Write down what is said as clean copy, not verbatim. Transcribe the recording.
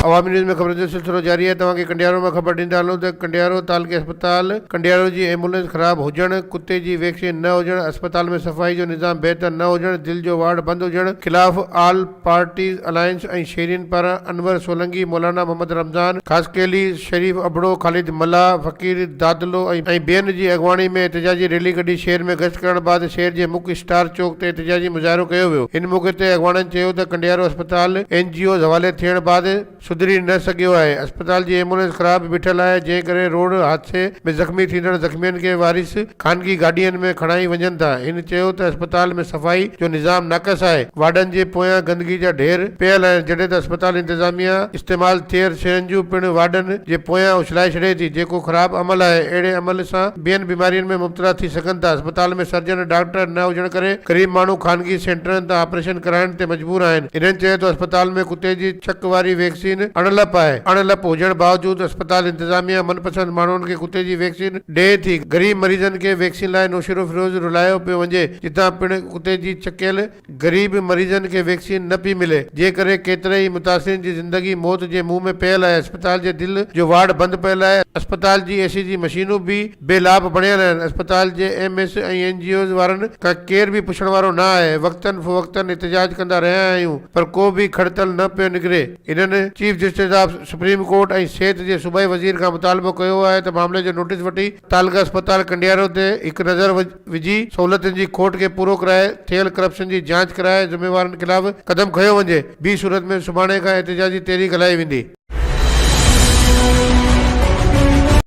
अवामी न्यूज़ में ख़बर जो सिलसिलो जारी है। तव्हांखे कंडियारो में ख़बर ॾींदा हलूं त कंडियारो तालुके अस्पताल कंडियारो जी एम्बुलेंस ख़राब हुजण, कुत्ते जी वैक्सीन न हुजण, अस्पताल में सफ़ाई जो निज़ाम बहितर न हुजण, दिल जो वार्ड बंदि हुजण खिलाफ़ ऑल पार्टीज़ अलायंस ऐं शेरिन पारां अनवर सोलंकी, मौलाना मोहम्मद रमज़ान, ख़ासकेली शरीफ़ अबड़ो, ख़ालिद मल्ला, फ़कीर दादलो ऐं ॿियनि जी अॻवानी में एहतिजाजी रैली कढी शहर में गश्त करण बाद शहर जे मुख्य स्टार चौक ते एहतिजाजी मुज़ाहिरो कयो वियो। हिन मौक़े ते अॻवाननि चयो त कंडियारो अस्पताल NGOs हवाले थियण बाद सुधरी न सघियो आहे। अस्पताल जी एम्बुलेंस ख़राब बीठल आहे, जंहिं करे रोड हादसे में ज़ख़्मी थींदड़ ज़ख़्मियुनि खे वारिस ख़ानगी गाॾियुनि में खणाई वञनि था। हिन चयो त अस्पताल में सफ़ाई जो निज़ाम नाक़स आहे, वार्डनि जे पोयां गंदगी जा ढेर पियल आहिनि, जॾहिं त अस्पताल इंतज़ामिया इस्तेमाल थियल शयुनि जूं पिणु वार्डनि जे पोयां उछलाए छॾे थी, जेको ख़राब अमल आहे। अहिड़े अमल सां ॿियनि बीमारियुनि में मुब्तला थी सघनि था। अस्पताल में सर्जन डॉक्टर न हुजण करे ग़रीब माण्हू ख़ानगी सेंटरनि तां ऑपरेशन कराइण ते मजबूर आहिनि। इन्हनि चयो त अस्पताल में कुते जी छक वारी वैक्सीन अणलप आहे। अणलप हुजण बावजूद अस्पताल इंतज़ामिया मनपसंद माण्हुनि खे कुते जी वैक्सीन ॾिए थी। ग़रीब मरीज़नि खे वैक्सीन लाइ नौशरो फिरोज़ रुलायो पियो वञे, जितां पिणु कुते जी छकियल ग़रीब मरीज़नि खे वैक्सीन न पई मिले, जंहिं करे केतिरे ई मुतासिरनि जी ज़िंदगी मौत जे मुंहं में पियल आहे। अस्पताल जे दिल जो वार्ड बंदि पियल आहे। अस्पताल जी ECG मशीनूं बि बेलाभ बणियल आहिनि। अस्पताल जे MS ऐं NGOs वारनि खां केर बि पुछण वारो न आहे। वक़्तन फ़वक़्तन एहतिजाज कंदा रहिया आहियूं, पर को बि खड़तल न पियो निकिरे। इन्हनि chief justice of supreme court ऐं सिहत जे सूबाई वज़ीर खां मुतालबो कयो आहे त मामले जो नोटिस वठी तालुका अस्पताल कंडियारो ते हिकु नज़र विझी सहूलियतुनि जी खोट खे पूरो कराए थियल करप्शन जी जांच कराए ज़िम्मेवारनि ख़िलाफ़ क़दम खंयो वञे। ॿी सूरत में सुभाणे खां एहतिजाजी तहरीक हलाई वेंदी।